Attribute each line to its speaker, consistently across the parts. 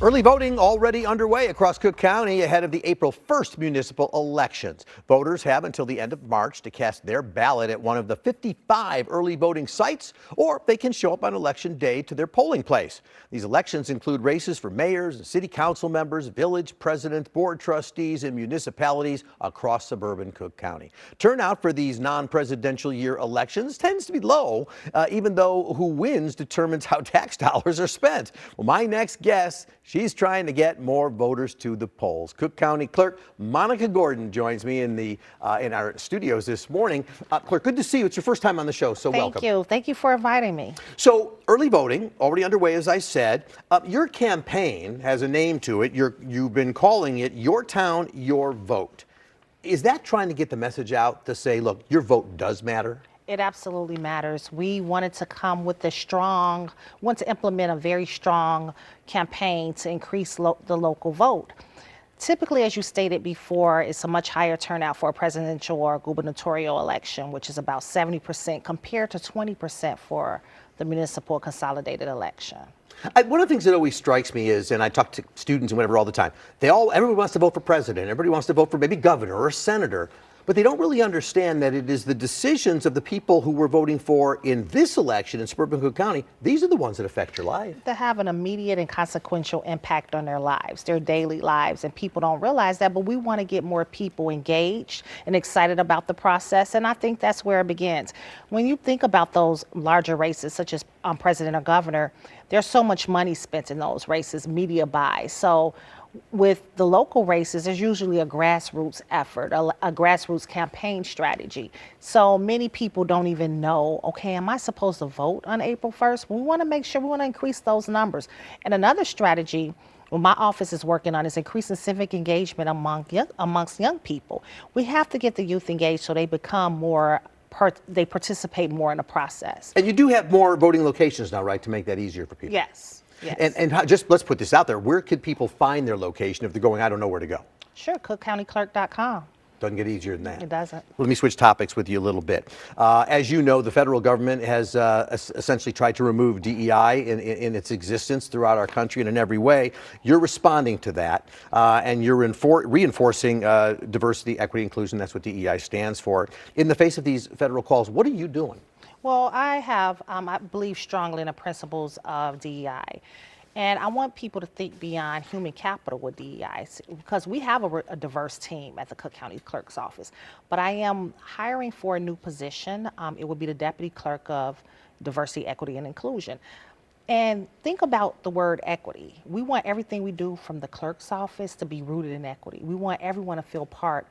Speaker 1: Early voting already underway across Cook County ahead of the April 1st municipal elections. Voters have until the end of March to cast their ballot at one of the 55 early voting sites, or they can show up on election day to their polling place. These elections include races for mayors and city council members, village presidents, board trustees, and municipalities across suburban Cook County. Turnout for these non-presidential year elections tends to be low, even though who wins determines how tax dollars are spent. Well, my next guest, she's trying to get more voters to the polls. Cook County Clerk Monica Gordon joins me in our studios this morning. Clerk, good to see you. It's your first time on the show, so welcome.
Speaker 2: Thank you. Thank you for inviting me.
Speaker 1: So early voting already underway, as I said. Your campaign has a name to it. You've been calling it Your Town, Your Vote. Is that trying to get the message out to say, look, your vote does matter?
Speaker 2: It absolutely matters. We wanted to come with want to implement a very strong campaign to increase the local vote. Typically, as you stated before, it's a much higher turnout for a presidential or gubernatorial election, which is about 70% compared to 20% for the municipal consolidated election.
Speaker 1: One of the things that always strikes me is, and I talk to students and whatever all the time, everybody wants to vote for president, everybody wants to vote for maybe governor or senator, but they don't really understand that it is the decisions of the people who we're voting for in this election in suburban Cook County. These are the ones that affect your life.
Speaker 2: They have an immediate and consequential impact on their lives, their daily lives, and people don't realize that, but we want to get more people engaged and excited about the process, and I think that's where it begins. When you think about those larger races, such as president or governor, there's so much money spent in those races, media buys. So with the local races, there's usually a grassroots effort, a grassroots campaign strategy. So many people don't even know, okay, am I supposed to vote on April 1st? We want to make sure, we want to increase those numbers. And another strategy my office is working on is increasing civic engagement amongst young people. We have to get the youth engaged so they become they participate more in the process.
Speaker 1: And you do have more voting locations now, right, to make that easier for people?
Speaker 2: Yes. Yes.
Speaker 1: And just let's put this out there. Where could people find their location if they're going, I don't know where to go?
Speaker 2: Sure, cookcountyclerk.com.
Speaker 1: Doesn't get easier than that.
Speaker 2: It doesn't.
Speaker 1: Let me switch topics with you a little bit. As you know, the federal government has essentially tried to remove DEI in its existence throughout our country and in every way. You're responding to that, and you're reinforcing diversity, equity, inclusion. That's what DEI stands for. In the face of these federal calls, what are you doing?
Speaker 2: Well, I believe strongly in the principles of DEI. And I want people to think beyond human capital with DEI, because we have a diverse team at the Cook County Clerk's office. But I am hiring for a new position. It will be the Deputy Clerk of Diversity, Equity, and Inclusion. And think about the word equity. We want everything we do from the clerk's office to be rooted in equity. We want everyone to feel part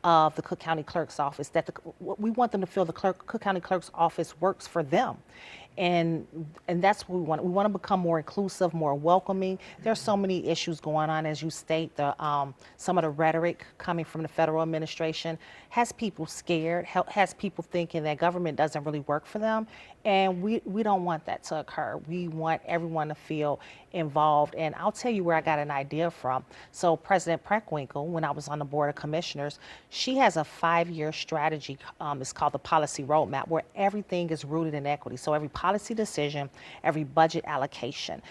Speaker 2: of the Cook County Clerk's office, we want them to feel the Cook County Clerk's office works for them. And that's what we want. We want to become more inclusive, more welcoming. There's so many issues going on, as you state. Some of the rhetoric coming from the federal administration has people scared, has people thinking that government doesn't really work for them. And we don't want that to occur. We want everyone to feel involved. And I'll tell you where I got an idea from. So President Preckwinkle, when I was on the Board of Commissioners, she has a 5-year strategy. It's called the Policy Roadmap, where everything is rooted in equity. So every policy decision, every budget allocation.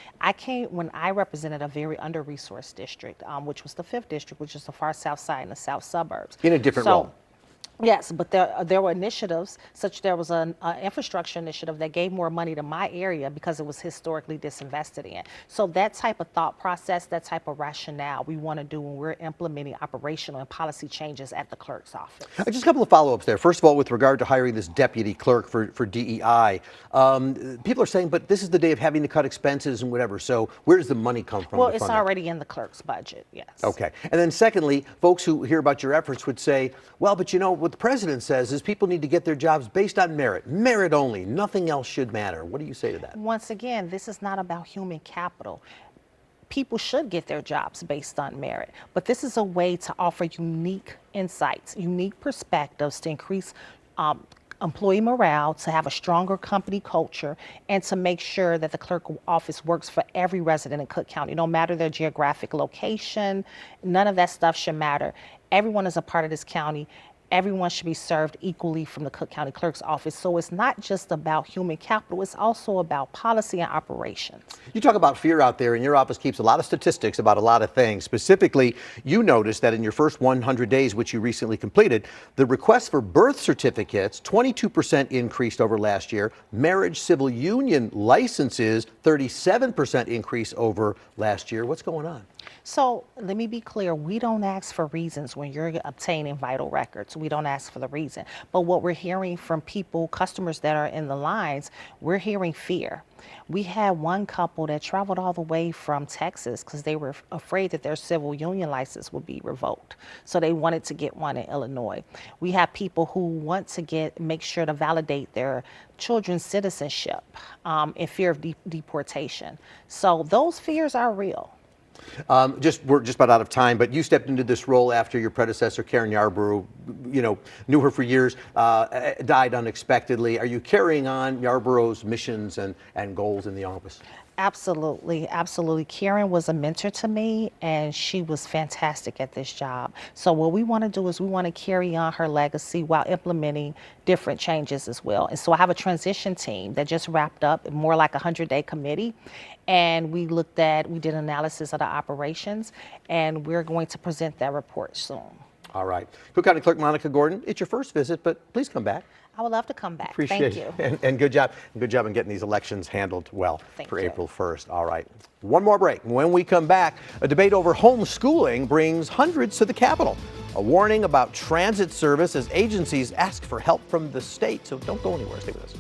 Speaker 2: When I represented a very under-resourced district, which was the 5th district, which is the far south side and the south suburbs.
Speaker 1: In a different role.
Speaker 2: Yes, but there were initiatives, there was an infrastructure initiative that gave more money to my area because it was historically disinvested in. So that type of thought process, that type of rationale we want to do when we're implementing operational and policy changes at the clerk's office.
Speaker 1: Just a couple of follow-ups there. First of all, with regard to hiring this deputy clerk for DEI, people are saying, but this is the day of having to cut expenses and whatever. So where does the money come from?
Speaker 2: Well, it's already in the clerk's budget, yes.
Speaker 1: Okay. And then secondly, folks who hear about your efforts would say, well, but you know, what the president says is people need to get their jobs based on merit only. Nothing else should matter. What do you say to that?
Speaker 2: Once again, this is not about human capital. People should get their jobs based on merit, but this is a way to offer unique insights, unique perspectives to increase employee morale, to have a stronger company culture, and to make sure that the clerk office works for every resident in Cook County, no matter their geographic location. None of that stuff should matter. Everyone is a part of this county. everyone should be served equally from the Cook County Clerk's office. So it's not just about human capital, it's also about policy and operations.
Speaker 1: You talk about fear out there, and your office keeps a lot of statistics about a lot of things. Specifically, you noticed that in your first 100 days, which you recently completed, the requests for birth certificates, 22% increased over last year. Marriage civil union licenses, 37% increase over last year. What's going on?
Speaker 2: So let me be clear, we don't ask for reasons when you're obtaining vital records. We don't ask for the reason. But what we're hearing from people, customers that are in the lines, we're hearing fear. We had one couple that traveled all the way from Texas because they were afraid that their civil union license would be revoked. So they wanted to get one in Illinois. We have people who want to make sure to validate their children's citizenship in fear of deportation. So those fears are real.
Speaker 1: We're just about out of time, but you stepped into this role after your predecessor, Karen Yarborough, knew her for years, died unexpectedly. Are you carrying on Yarborough's missions and goals in the office?
Speaker 2: Absolutely, absolutely. Karen was a mentor to me, and she was fantastic at this job. So what we want to do is we want to carry on her legacy while implementing different changes as well. And so I have a transition team that just wrapped up, more like a 100-day committee. And we did analysis of the operations, and we're going to present that report soon.
Speaker 1: All right. Cook County Clerk Monica Gordon, it's your first visit, but please come back.
Speaker 2: I would love to come back.
Speaker 1: Appreciate
Speaker 2: Thank
Speaker 1: it.
Speaker 2: you.
Speaker 1: And good job. Good job in getting these elections handled well for
Speaker 2: you.
Speaker 1: April 1st. All right. One more break. When we come back, a debate over homeschooling brings hundreds to the Capitol. A warning about transit service as agencies ask for help from the state. So don't go anywhere. Stay with us.